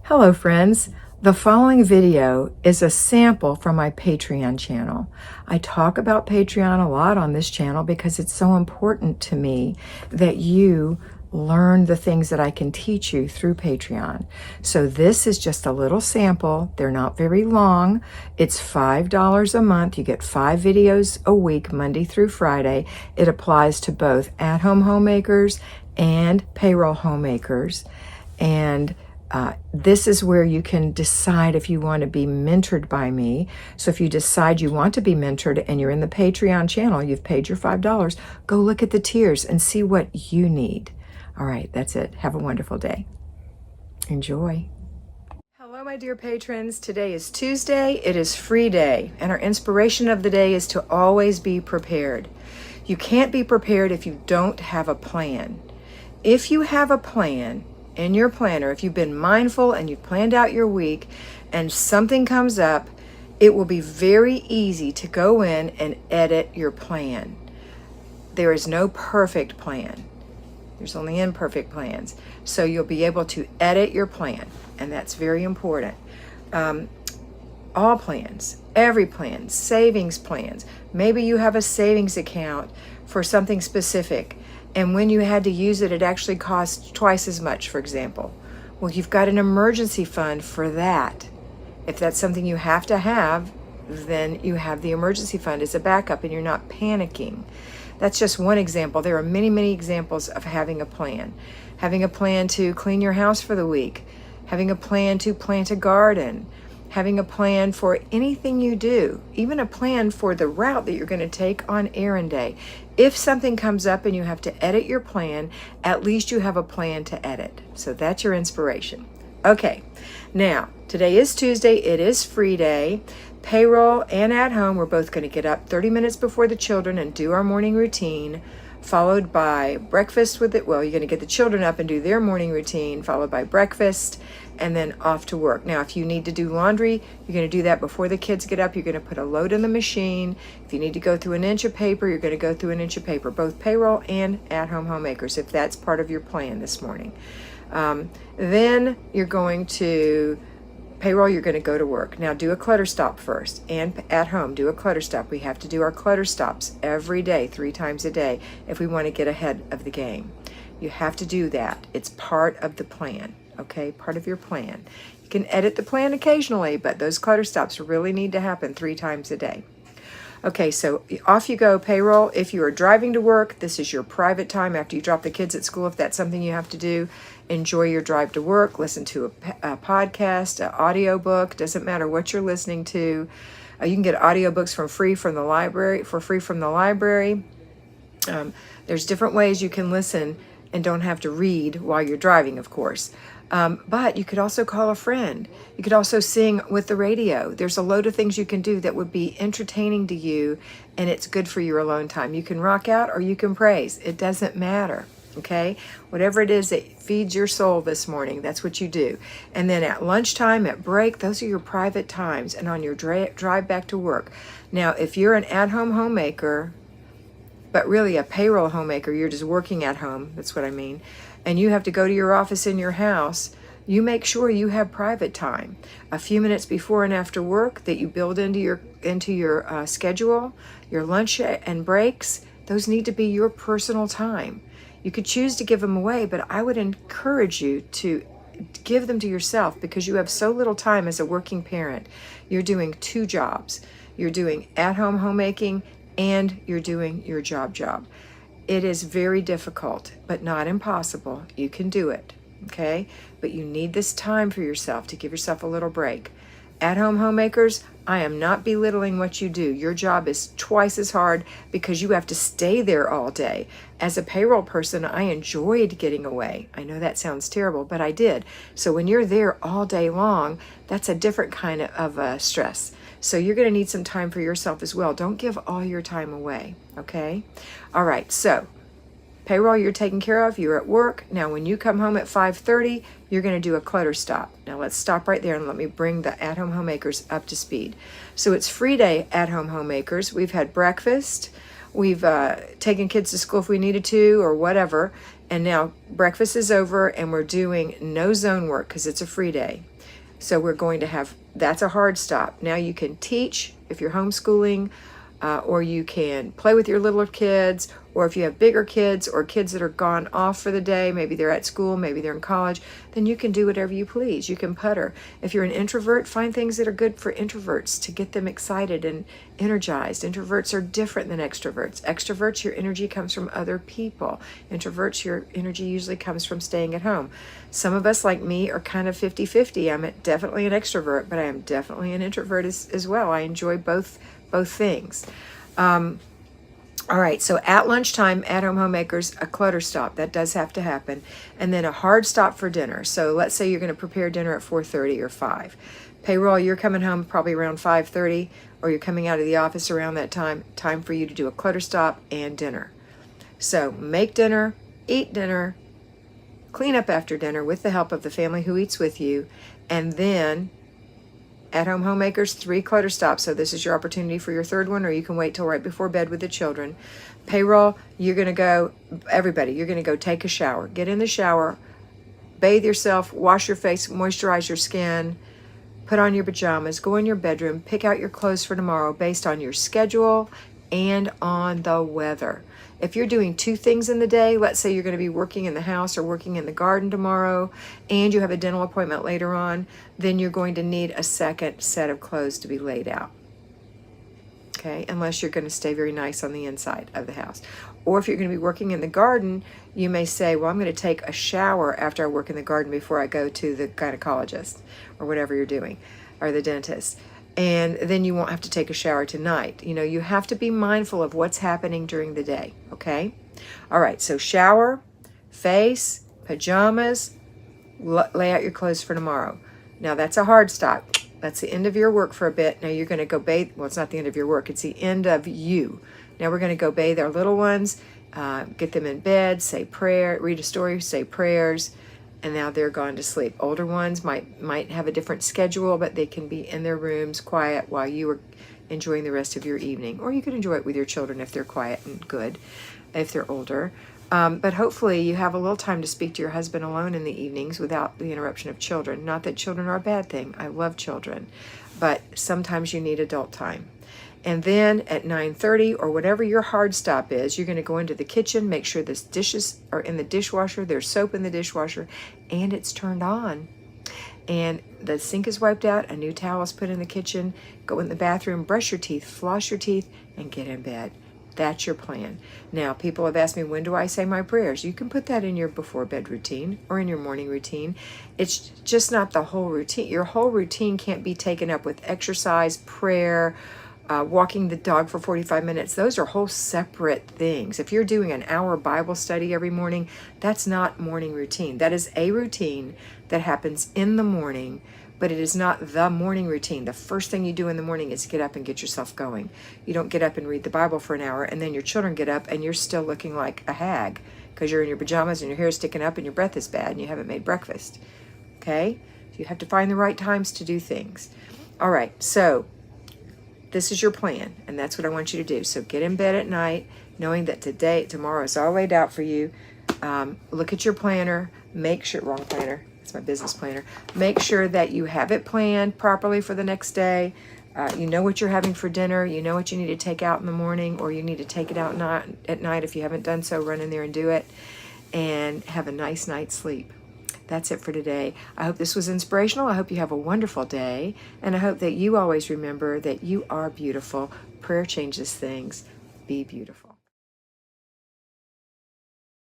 Hello friends, the following video is a sample from my Patreon channel. I talk about Patreon a lot on this channel because it's so important to me that you learn the things that I can teach you through Patreon. So this is just a little sample. They're not very long. It's $5 a month. You get 5 videos a week, Monday through Friday. It applies to both at-home homemakers and payroll homemakers. And this is where you can decide if you want to be mentored by me. So if you decide you want to be mentored and you're in the Patreon channel, you've paid your $5, go look at the tiers and see what you need. All right, that's it. Have a wonderful day. Enjoy. Hello, my dear patrons. Today is Tuesday. It is free day, and our inspiration of the day is to always be prepared. You can't be prepared if you don't have a plan. If you have a plan in your planner, if you've been mindful and you've planned out your week and something comes up, it will be very easy to go in and edit your plan. There is no perfect plan. There's only imperfect plans. So you'll be able to edit your plan, and that's very important. All plans, every plan, savings plans. Maybe you have a savings account for something specific, and when you had to use it, it actually cost twice as much, for example. Well, you've got an emergency fund for that. If that's something you have to have, then you have the emergency fund as a backup and you're not panicking. That's just one example. There are many, many examples of having a plan. Having a plan to clean your house for the week, having a plan to plant a garden, having a plan for anything you do, even a plan for the route that you're going to take on errand day. If something comes up and you have to edit your plan, at least you have a plan to edit. So that's your inspiration. Okay, now today is Tuesday. It is free day. Payroll and at home, we're both going to get up 30 minutes before the children and do our morning routine, followed by breakfast with it. Well, you're going to get the children up and do their morning routine, followed by breakfast, and then off to work. Now, if you need to do laundry, you're going to do that before the kids get up. You're going to put a load in the machine. If you need to go through an inch of paper, you're going to go through an inch of paper, both payroll and at-home homemakers, if that's part of your plan this morning. Then you're going to payroll, you're going to go to work. Now do a clutter stop first, and at home do a clutter stop. We have to do our clutter stops every day, 3 times a day, if we want to get ahead of the game. You have to do that. It's part of the plan, okay? Part of your plan. You can edit the plan occasionally, but those clutter stops really need to happen 3 times a day. Okay, so off you go, payroll. If you are driving to work, this is your private time after you drop the kids at school. If that's something you have to do, enjoy your drive to work. Listen to a podcast, an audio book. Doesn't matter what you're listening to. You can get audiobooks for free from the library. There's different ways you can listen and don't have to read while you're driving, of course. But you could also call a friend. You could also sing with the radio. There's a load of things you can do that would be entertaining to you, and it's good for your alone time. You can rock out or you can praise. It doesn't matter, okay? Whatever it is that feeds your soul this morning, that's what you do. And then at lunchtime, at break, those are your private times, and on your drive back to work. Now, if you're an at-home homemaker, but really a payroll homemaker, you're just working at home, that's what I mean, and you have to go to your office in your house, you make sure you have private time. A few minutes before and after work that you build into your schedule, your lunch and breaks, those need to be your personal time. You could choose to give them away, but I would encourage you to give them to yourself because you have so little time as a working parent. You're doing 2 jobs. You're doing at-home homemaking and you're doing your job. It is very difficult, but not impossible. You can do it, okay? But you need this time for yourself to give yourself a little break. At-home homemakers, I am not belittling what you do. Your job is twice as hard because you have to stay there all day. As a payroll person, I enjoyed getting away. I know that sounds terrible, but I did. So when you're there all day long, that's a different kind of stress. So you're going to need some time for yourself as well. Don't give all your time away, okay? All right, so payroll you're taken care of, you're at work. Now when you come home at 5:30, you're going to do a clutter stop. Now let's stop right there and let me bring the at-home homemakers up to speed. So it's free day, at-home homemakers. We've had breakfast, We've taken kids to school if we needed to or whatever. And now breakfast is over and we're doing no zone work because it's a free day. So we're going to have, that's a hard stop. Now you can teach if you're homeschooling, or you can play with your littler kids, or if you have bigger kids or kids that are gone off for the day, maybe they're at school, maybe they're in college, then you can do whatever you please. You can putter. If you're an introvert, find things that are good for introverts to get them excited and energized. Introverts are different than extroverts. Extroverts, your energy comes from other people. Introverts, your energy usually comes from staying at home. Some of us, like me, are kind of 50-50. I'm definitely an extrovert, but I am definitely an introvert as well. I enjoy both things. All right, so at lunchtime, at-home homemakers, a clutter stop. That does have to happen. And then a hard stop for dinner. So let's say you're going to prepare dinner at 4:30 or 5. Payroll, you're coming home probably around 5:30, or you're coming out of the office around that time. Time for you to do a clutter stop and dinner. So make dinner, eat dinner, clean up after dinner with the help of the family who eats with you, and then at-home homemakers, 3 clutter stops. So this is your opportunity for your third one, or you can wait till right before bed with the children. Payroll, you're going to go, everybody, you're going to go take a shower. Get in the shower, bathe yourself, wash your face, moisturize your skin, put on your pajamas, go in your bedroom, pick out your clothes for tomorrow based on your schedule and on the weather. If you're doing 2 things in the day, let's say you're going to be working in the house or working in the garden tomorrow, and you have a dental appointment later on, then you're going to need a second set of clothes to be laid out. Okay, unless you're going to stay very nice on the inside of the house. Or if you're going to be working in the garden, you may say, well, I'm going to take a shower after I work in the garden before I go to the gynecologist or whatever you're doing, or the dentist. And then you won't have to take a shower tonight. You know, you have to be mindful of what's happening during the day, okay? All right, so shower, face, pajamas, lay out your clothes for tomorrow. Now, that's a hard stop. That's the end of your work for a bit. Now, you're going to go bathe. Well, it's not the end of your work. It's the end of you. Now, we're going to go bathe our little ones, get them in bed, say prayer, read a story, say prayers, and now they're gone to sleep. Older ones might have a different schedule, but they can be in their rooms quiet while you are enjoying the rest of your evening. Or you can enjoy it with your children if they're quiet and good, if they're older. But hopefully you have a little time to speak to your husband alone in the evenings without the interruption of children. Not that children are a bad thing. I love children. But sometimes you need adult time. And then at 9:30 or whatever your hard stop is, you're going to go into the kitchen, make sure the dishes are in the dishwasher, there's soap in the dishwasher, and it's turned on. And the sink is wiped out, a new towel is put in the kitchen, go in the bathroom, brush your teeth, floss your teeth, and get in bed. That's your plan. Now, people have asked me, when do I say my prayers? You can put that in your before bed routine or in your morning routine. It's just not the whole routine. Your whole routine can't be taken up with exercise, prayer, walking the dog for 45 minutes. Those are whole separate things. If you're doing an hour Bible study every morning, that's not morning routine. That is a routine that happens in the morning, but it is not the morning routine. The first thing you do in the morning is get up and get yourself going. You don't get up and read the Bible for an hour and then your children get up and you're still looking like a hag because you're in your pajamas and your hair is sticking up and your breath is bad and you haven't made breakfast. Okay? You have to find the right times to do things. All right, so this is your plan, and that's what I want you to do. So get in bed at night, knowing that tomorrow is all laid out for you. Look at your planner. Make sure, wrong planner, it's my business planner. Make sure that you have it planned properly for the next day. You know what you're having for dinner. You know what you need to take out in the morning, or you need to take it out at night. If you haven't done so, run in there and do it, and have a nice night's sleep. That's it for today. I hope this was inspirational. I hope you have a wonderful day. And I hope that you always remember that you are beautiful. Prayer changes things. Be beautiful.